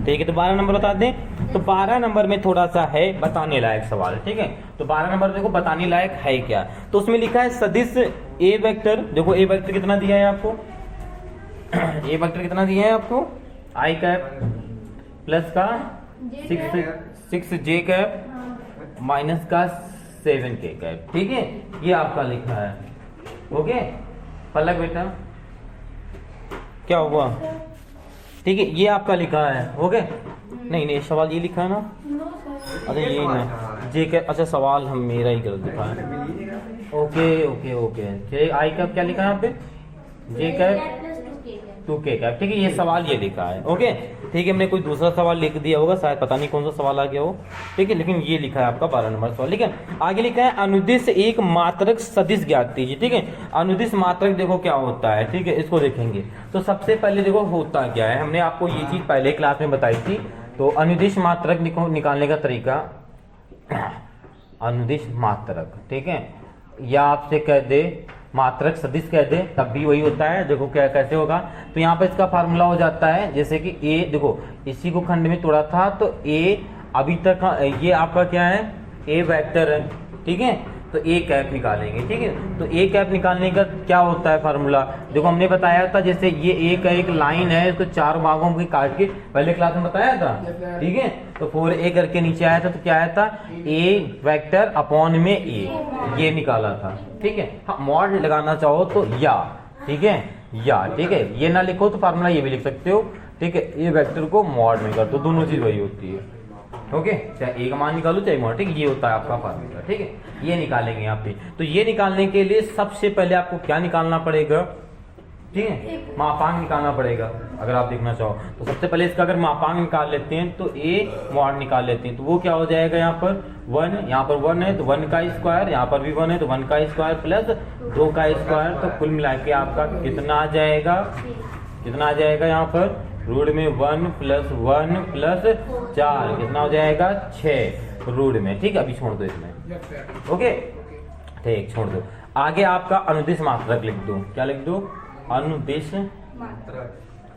ठीक है। तो 12 नंबर बता दें, तो 12 नंबर में थोड़ा सा है बताने लायक सवाल, ठीक है। तो 12 नंबर देखो बताने लायक है क्या, तो उसमें लिखा है सदिश a वेक्टर, देखो a वेक्टर कितना दिया है आपको, a वेक्टर कितना दिया है आपको i कैप प्लस का 6j कैप माइनस का 7k कैप, ठीक है, ये आपका लिखा है। ओके पलक बेटा, क्या हुआ, ठीक है, ये आपका लिखा है। ओके, नहीं सवाल ये लिखा है ना, अरे ये ना जे कैप, अच्छा सवाल हम मेरा ही गलत लिखा है। ओके, आई कैप क्या लिखा है यहाँ पे, जे कैप 2k कैप, ठीक है, ये सवाल ये लिखा है। ओके ठीक है, हमने कोई दूसरा सवाल लिख दिया होगा शायद, पता नहीं कौन सा सवाल आ गया हो, ठीक है, लेकिन ये लिखा है आपका 12 नंबर सवाल। लेकिन आगे लिखा है अनुदिश एक मात्रक सदिश ज्ञात कीजिए, ठीक है। अनुदिश मात्रक देखो क्या होता है, ठीक है, इसको देखेंगे। तो सबसे पहले देखो होता क्या है, हमने आपको ये चीज पहले क्लास में बताई थी। तो अनुदिश मात्रक निकालने का तरीका, अनुदिश मात्रक, ठीक है, या आपसे कह दे मात्रक सदिश कह दे तब भी वही होता है। देखो क्या कैसे होगा, तो यहाँ पे इसका फार्मूला हो जाता है जैसे कि a, देखो इसी को खंड में तोड़ा था तो a अभी तक ये आपका क्या है, a वेक्टर है, ठीक है, तो a कैप निकालेंगे, ठीक है। तो a कैप निकालने का क्या होता है फार्मूला, देखो हमने बताया था जैसे ये a का एक लाइन है, इसको 4 भागों में काट के पहले क्लास में बताया था, ठीक है। तो 4a करके नीचे आया था, तो क्या आया था a वेक्टर अपॉन में a, ये निकाला था, ठीक है। हाँ मॉड लगाना चाहो तो या, ठीक है, या, ठीक है, ये ना लिखो तो फार्मूला ये भी लिख सकते हो, ठीक है। ए वेक्टर को मॉड में कर दो, दोनों चीज वही होती है, ओके, चाहे ए का मान निकालो चाहे मॉड, ठीक, ये होता है आपका फार्मूला, ठीक है। ये निकालेंगे यहाँ पे, तो ये निकालने के लिए सबसे पहले आपको क्या निकालना पड़ेगा, ठीक है, मापांक निकालना पड़ेगा। अगर आप देखना चाहो तो सबसे पहले इसका अगर मापांक निकाल लेते हैं तो a मॉड निकाल लेते हैं, तो वो क्या हो जाएगा, यहाँ पर 1, यहाँ पर 1 है तो 1 का स्क्वायर, यहाँ पर भी 1 है तो 1 का स्क्वायर प्लस 2 का स्क्वायर, तो कुल मिला के आपका कितना आ जाएगा, कितना आ जाएगा यहाँ पर रूट में 1 प्लस 1 प्लस 4, कितना हो जाएगा 6 रूट में, ठीक है। अभी छोड़ दो इसमें, ओके ठीक, छोड़ दो। आगे आपका अनुदिश मात्रक लिख दो, क्या लिख दो, अनुदिश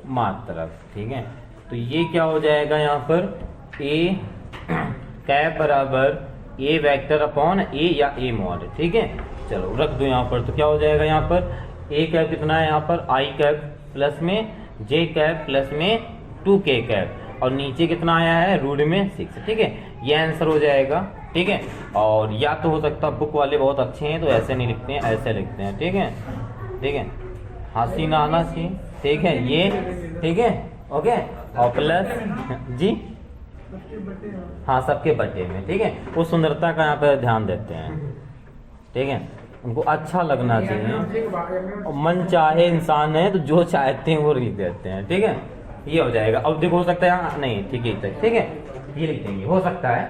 मात्रक, ठीक है। तो ये क्या हो जाएगा यहाँ पर a कैप बराबर a वेक्टर अपॉन a या a मॉड, ठीक है। चलो रख दो यहाँ पर, तो क्या हो जाएगा यहाँ पर a कैप कितना है, यहाँ पर i कैप प्लस में j कैप प्लस में 2k कैप, और नीचे कितना आया है रूट में 6, ठीक है, ये आंसर हो जाएगा, ठीक है। और या तो हो सकता बुक वाले बहुत अच्छे हैं तो ऐसे नहीं लिखते हैं, ऐसे लिखते हैं, ठीक है, ठीक है, हंसी ना आना चाहिए, ठीक है, ये ठीक है, ओके, और प्लस जी, हाँ सबके बटे में, ठीक है, वो सुंदरता का यहाँ पे ध्यान देते हैं, ठीक है। उनको अच्छा लगना चाहिए। और मन चाहे इंसान है तो जो चाहते हैं वो लिख देते हैं, ठीक है, ये हो जाएगा। अब देखो हो सकता है नहीं, ठीक है, ठीक है, ये लिख देंगे, हो सकता है,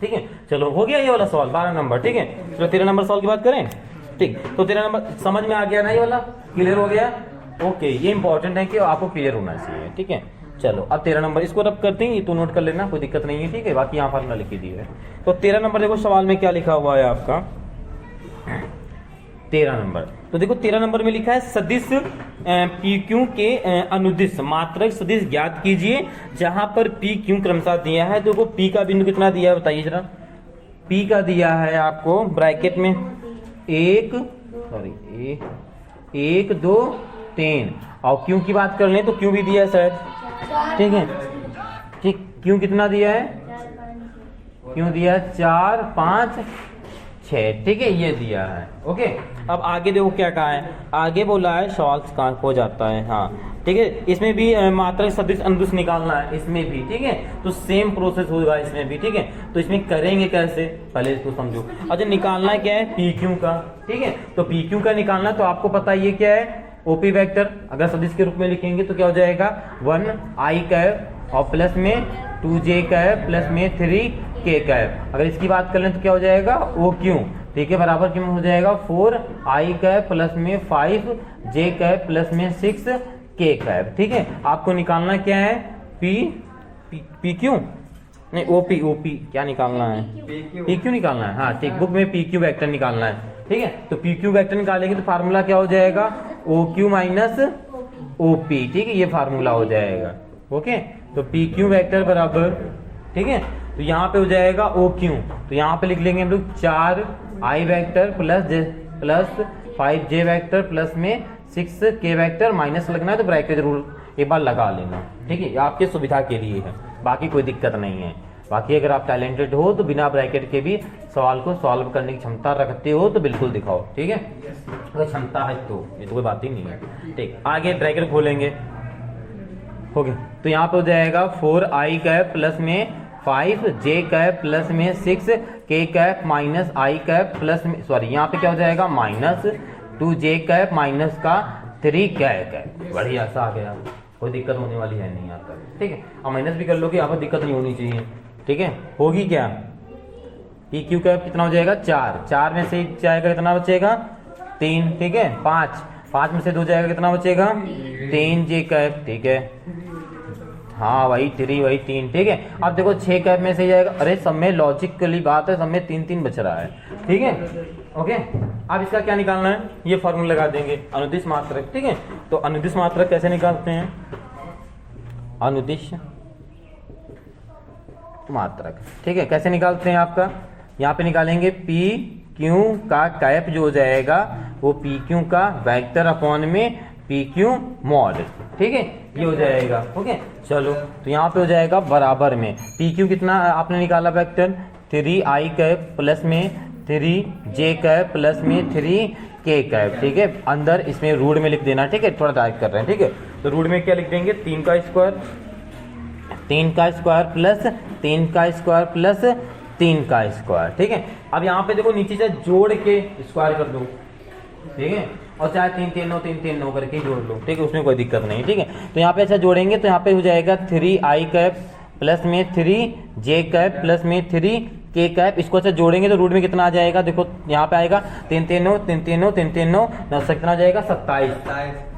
ठीक है। चलो हो गया ये वाला सवाल 12 नंबर, ठीक है। चलो 13 नंबर सवाल की बात करें, ठीक। तो 13 नंबर समझ में आ गया ना, ये वाला क्लियर हो गया, ओके। ये इंपॉर्टेंट है कि आपको क्लियर होना चाहिए, ठीक है। चलो अब 13 नंबर इसको रब करते हैं, ये तो नोट कर लेना, कोई दिक्कत नहीं है, ठीक है। बाकी यहाँ फार्मूला लिख दी है। तो 13 नंबर देखो सवाल में क्या लिखा हुआ है आपका, 13 नंबर। तो देखो 13 नंबर में लिखा है सदिश पी क्यू के अनुदिश मात्रक सदिश ज्ञात कीजिए जहां पर पी क्यू क्रमशः दिया है। देखो पी का बिंदु कितना दिया है बताइए जरा। पी का दिया है आपको ब्रैकेट में 1 2 3, और क्यू की बात कर लें तो क्यू भी दिया है शायद, ठीक है, ठीक। क्यू कितना दिया है, क्यू दिया है 4 5 6, ठीक है, ये दिया है, ओके। अब आगे देखो क्या कहा है, आगे बोला है सवाल कहाँ हो जाता है, हाँ, ठीक है। इसमें भी मात्रक सदिश अनुदिश निकालना है, इसमें भी, ठीक है। तो सेम प्रोसेस होगा इसमें भी, ठीक है। तो इसमें करेंगे कैसे, पहले इसको समझो। अच्छा निकालना क्या है, पी क्यू का, ठीक है। तो पी क्यू का निकालना, तो आपको पता है ये क्या है, ओपी वेक्टर। अगर सदिश के रूप में लिखेंगे तो क्या हो जाएगा, 1 आई कैप और प्लस में 2j कैप प्लस में 3k कैप। अगर इसकी बात कर लें तो क्या हो जाएगा, ओ क्यू, ठीक है, बराबर क्यों हो जाएगा 4 आई कैप प्लस में 5j कैप प्लस में 6k कैप, ठीक है। आपको निकालना क्या है, पी क्यू नहीं ओपी क्या निकालना है, पी क्यू निकालना है, हाँ ठीक, बुक में पी क्यू वैक्टर निकालना है, ठीक है। तो पी क्यू वैक्टर निकालेंगे तो फार्मूला क्या हो जाएगा, ओ क्यू माइनस ओपी, ठीक है, ये फार्मूला हो जाएगा, ओके। तो पी क्यू वैक्टर बराबर, ठीक है, तो यहाँ पे हो जाएगा ओ क्यू, तो यहाँ पे लिख लेंगे हम लोग 4 आई vector plus 5j vector plus में 6k वैक्टर, माइनस लगना है तो ब्रैकेट जरूर एक बार लगा लेना, ठीक है, आपके सुविधा के लिए है, बाकी कोई दिक्कत नहीं है। बाकी अगर आप टैलेंटेड हो तो बिना ब्रैकेट के भी सवाल को सॉल्व करने की क्षमता रखते हो तो बिल्कुल दिखाओ, ठीक है, अगर क्षमता है तो, ये तो कोई बात ही नहीं है, ठीक। आगे ब्रैकेट खोलेंगे, हो गया। तो यहाँ पे हो जाएगा 4 आई कैप प्लस में 5j कैप प्लस में 6k कैप माइनस आई कैप प्लस में, सॉरी यहाँ पे क्या हो जाएगा, माइनस 2j कैप माइनस का 3k कैप। बढ़िया सा आ गया, कोई दिक्कत होने वाली है नहीं यहाँ तक, ठीक है। अब माइनस भी कर लो कि यहाँ पर दिक्कत नहीं होनी चाहिए, ठीक है। होगी क्या, पी क्यू कैप कितना हो जाएगा 4 में से जाएगा कितना बचेगा 3, ठीक है। 5 में से 2 जाएगा कितना बचेगा 3j कैप, ठीक है, हाँ वही 3 वही 3, ठीक है। अब देखो 6 कैप में से जाएगा, अरे सब में लॉजिकली बात है, सब में 3 बच रहा है, ठीक है, ओके। अब इसका क्या निकालना है, ये फॉर्मूला लगा देंगे, अनुदिश मात्रक, ठीक है। तो अनुदिश मात्रक कैसे निकालते हैं, अनुदिश मात्रक, ठीक है, कैसे निकालते हैं आपका, यहाँ पे निकालेंगे पी क्यू का कैप जो हो जाएगा वो पी क्यू का वेक्टर अपॉन में पी क्यू मॉड, ठीक है, ये हो जाएगा, ओके। चलो तो यहाँ पे हो जाएगा बराबर में पी क्यू कितना आपने निकाला वेक्टर 3 आई कैप प्लस में 3j कैप प्लस में 3k कैप, ठीक है। अंदर इसमें रूट में लिख देना, ठीक है, थोड़ा टाइप कर रहे हैं, ठीक है। तो रूट में क्या लिख देंगे 3 का स्क्वायर प्लस 3 का स्क्वायर प्लस 3 का स्क्वायर, ठीक है। अब यहाँ पे देखो नीचे से जोड़ के स्क्वायर कर दो, ठीक है, और चाहे 3 3 9 3 3 9 करके जोड़ लो, ठीक है, उसमें कोई दिक्कत नहीं, ठीक है। तो यहाँ पे ऐसा जोड़ेंगे तो यहाँ पे हो जाएगा 3 आई कैप प्लस में 3j कैप प्लस में 3k कैप। इसको अच्छा जोड़ेंगे तो रूट में कितना आ जाएगा, देखो यहाँ पे आएगा 3 3 9 3 3 9 3 3 9 9 से कितना आ जाएगा 27,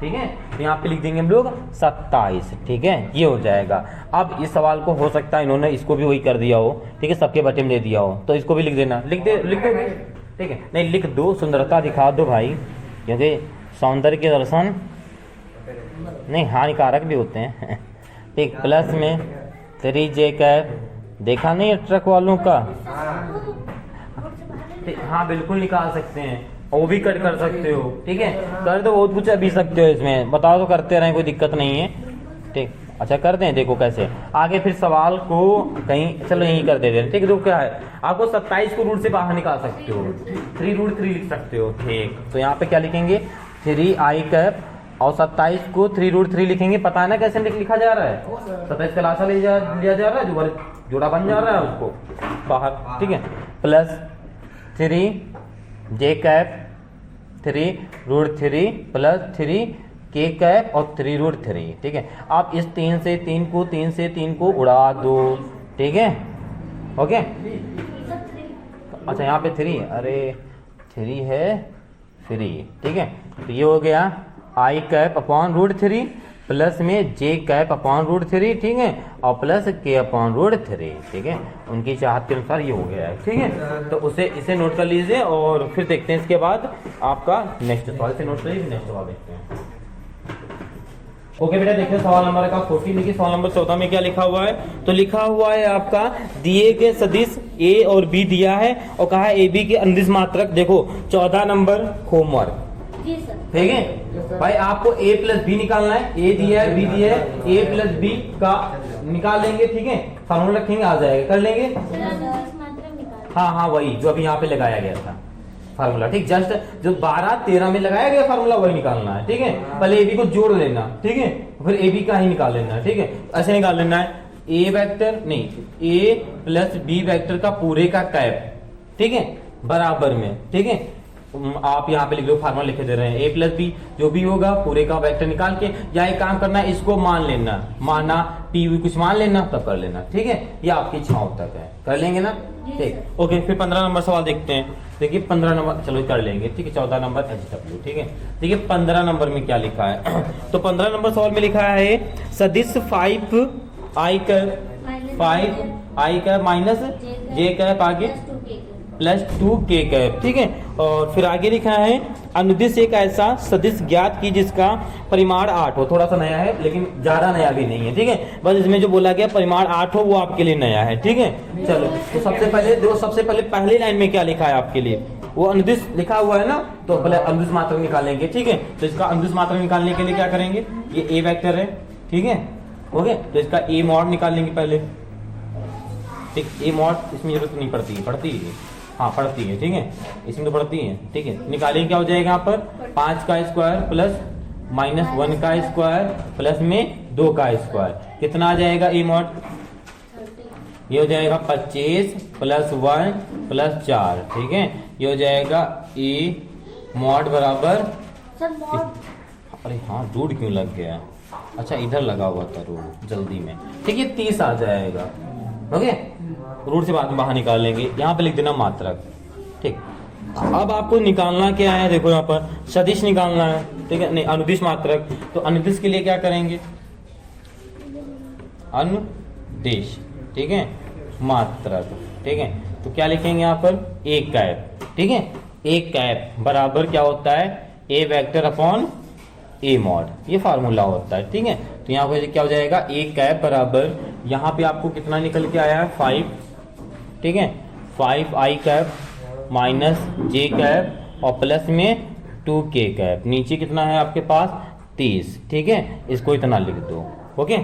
ठीक है। तो यहाँ पे लिख देंगे हम लोग 27, ठीक है, ये हो जाएगा। अब इस सवाल को हो सकता है इन्होंने इसको भी वही कर दिया हो, ठीक है, सबके बटे में दे दिया हो, तो इसको भी लिख देना, लिख दो, ठीक है, नहीं लिख दो, सुंदरता दिखा दो भाई, क्योंकि सौंदर्य के दर्शन नहीं हानिकारक भी होते हैं, ठीक। प्लस में 3j कैप, देखा नहीं ट्रक वालों का, हाँ बिल्कुल निकाल सकते हैं, वो भी कट कर सकते हो, ठीक है, कर दो, बहुत कुछ अभी सकते हो इसमें, बताओ तो करते रहें, कोई दिक्कत नहीं है, ठीक। अच्छा कर दें, देखो कैसे आगे फिर सवाल को कहीं, चलो यहीं कर देते हैं, ठीक है। तो क्या है, आपको 27 को रूट से बाहर निकाल सकते हो, 3 रूट 3 लिख सकते हो, ठीक। तो यहाँ पे क्या लिखेंगे 3 आई कैप और 27 को 3 रूट 3 लिखेंगे, पता है ना कैसे लिखा जा रहा है, 27 का लासा लिया जा रहा है, जो जोड़ा बन जा रहा है उसको बाहर, ठीक है, plus 3j cap 3√3 plus 3k cap और 3√3, ठीक है। आप इस 3 से 3 को उड़ा दो, ठीक है, ओके। अच्छा यहाँ पे 3, अरे 3 है फ्री, ठीक है। तो ये हो गया i कैप अपॉन √3 प्लस में j कैप अपॉन √3, ठीक है, और प्लस k अपॉन √3, ठीक है। उनकी चाहत के अनुसार ये हो गया है, ठीक है। तो इसे नोट कर लीजिए और फिर देखते हैं इसके बाद आपका नेक्स्ट सवाल से नोट करिए, नेक्स्ट सवाल देखते हैं। ओके बेटा, देखिए सवाल नंबर का 14 देखिए, सवाल नंबर 14 में क्या लिखा हुआ है। तो लिखा हुआ है आपका दिए गए सदिश a और b दिया है और कहा है ab के अनुदिश मात्रक। देखो 14 नंबर होमवर्क, ठीक है भाई। आपको a प्लस बी निकालना है, a दिया है b दिया है, a प्लस बी का निकाल लेंगे, ठीक है। फार्मूला रखेंगे, आ जाएगा, कर लेंगे। हाँ वही जो अभी यहाँ पे लगाया गया था फार्मूला, ठीक। जस्ट जो 12-13 में लगाया गया फार्मूला वही निकालना है, ठीक है। पहले ए बी को जोड़ लेना, ठीक है, फिर ए बी का ही निकाल लेना है, ठीक है। ऐसे निकाल लेना है ए वेक्टर नहीं a प्लस बी वेक्टर का पूरे का कैप, ठीक है, बराबर में, ठीक है। आप यहाँ पे लिख लो, फार्मूला लिखे दे रहे हैं, a प्लस बी जो भी होगा पूरे का वेक्टर निकाल के, या एक काम करना है इसको मान लेना, माना p कुछ मान लेना तब कर लेना, ठीक है। ये आपकी इच्छाओं तक है, कर लेंगे ना, ठीक। ओके, फिर 15 नंबर सवाल देखते हैं। देखिए 15 नंबर चलो कर लेंगे, ठीक है। 14 नंबर HW, ठीक है। देखिए 15 नंबर में क्या लिखा है। तो 15 नंबर सवाल में लिखा है सदिश 5i cap minus j cap आगे प्लस 2k कैप, ठीक है। और फिर आगे लिखा है अनुदिश एक ऐसा सदिश ज्ञात की जिसका परिमाण 8 हो। थोड़ा सा नया है लेकिन ज्यादा नया भी नहीं है, ठीक है। बस इसमें जो बोला गया परिमाण 8 हो वो आपके लिए नया है, ठीक है। चलो तो सबसे पहले पहली लाइन में क्या लिखा है आपके लिए, वो अनुदिश लिखा हुआ है ना, तो पहले अनुदिश मात्रक निकालेंगे, ठीक है। तो इसका अनुदिश मात्रक निकालने के लिए क्या करेंगे, ये a वेक्टर है, ठीक है, ओके। तो इसका a मॉड निकाल लेंगे पहले, ठीक। a मॉड इसमें जरूरत नहीं पड़ती है, हाँ पढ़ती है, ठीक है, इसमें तो पढ़ती है, ठीक है। निकालेंगे, क्या हो जाएगा यहाँ पर 5 का स्क्वायर प्लस माइनस 1 का स्क्वायर प्लस में 2 का स्क्वायर, कितना आ जाएगा ए मॉड, ये हो जाएगा 25 प्लस 1 प्लस 4, ठीक है। ये हो जाएगा ए मॉड बराबर, अरे हाँ रूट क्यों लग गया, अच्छा इधर लगा हुआ था रूट जल्दी में, ठीक है। 30 आ जाएगा, ओके। रूट से बाद में बाहर निकाल लेंगे, यहाँ पे लिख देना मात्रक, ठीक। अब आपको निकालना क्या है, देखो यहाँ पर सदिश निकालना है, ठीक है, नहीं अनुदिश मात्रक। तो अनुदिश के लिए क्या करेंगे, अनुदिश, ठीक है, मात्रक, ठीक है। तो क्या लिखेंगे यहाँ पर a कैप, ठीक है, a कैप बराबर क्या होता है a vector upon a mod, ये फार्मूला होता है, ठीक है। तो यहाँ पर क्या हो जाएगा a कैप बराबर, यहाँ पे आपको कितना निकल के आया है 5, ठीक है, 5i cap minus j cap और प्लस में 2k कैप, नीचे कितना है आपके पास 30, ठीक है। इसको इतना लिख दो, ओके,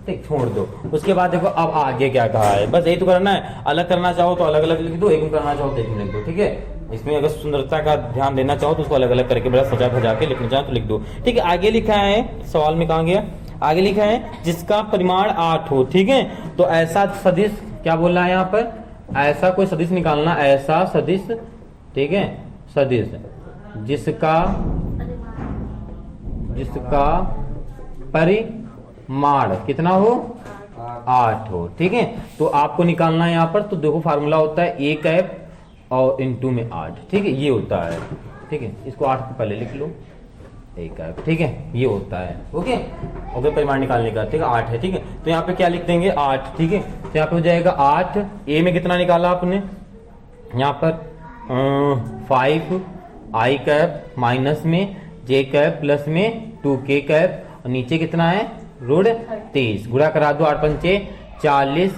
ठीक, छोड़ दो। उसके बाद देखो अब आगे क्या कहा है, बस यही तो करना है। अलग करना चाहो तो अलग अलग लिख दो, एक में करना चाहो तो एक में लिख दो, ठीक है। इसमें अगर सुंदरता का ध्यान देना चाहो तो उसको अलग अलग करके बड़ा सजा भजा के लिखना चाहो तो लिख दो, ठीक है। आगे लिखा है, सवाल में कहाँ गया, आगे लिखा है जिसका परिमाण 8 हो, ठीक है। तो ऐसा सदिश क्या बोल रहा है यहाँ पर, ऐसा कोई सदिश निकालना, ऐसा सदिश, ठीक है, सदिश जिसका परिमाण कितना हो 8 हो, ठीक है। तो आपको निकालना है यहाँ पर, तो देखो फार्मूला होता है a कैप और इनटू में 8, ठीक है, ये होता है, ठीक है। इसको 8 को पहले लिख लो a कैप, ठीक है, ये होता है, ओके। ओके, परिमाण निकालने का, ठीक है, 8 है, ठीक है। तो यहाँ पे क्या लिख देंगे 8, ठीक है। तो यहाँ पे हो जाएगा 8, a में कितना निकाला आपने, यहाँ पर 5i कैप माइनस में j कैप प्लस में 2k कैप, और नीचे कितना है रूट 30, गुणा करा दो 8 पंचे 40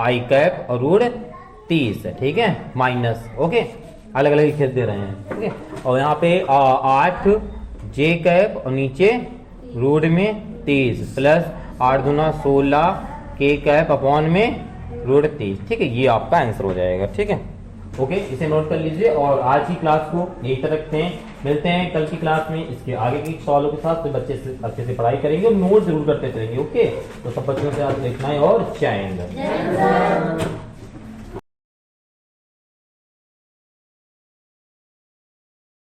i कैप और रूट 30, ठीक है, माइनस, ओके, अलग अलग लिख दे रहे हैं, ओके। और यहाँ पे 8 j कैप और नीचे रूट में 30 प्लस 8 दूना 16 k कैप अपॉन में रूट 30, ठीक है। ये आपका आंसर हो जाएगा, ठीक है, ओके। इसे नोट कर लीजिए और आज की क्लास को यही तक रखते हैं। मिलते हैं कल की क्लास में इसके आगे की सवालों के साथ, तो बच्चे से अच्छे से पढ़ाई करेंगे और नोट जरूर करते चलेंगे, ओके। तो सब बच्चों से आज देखना है और चाहेंगे।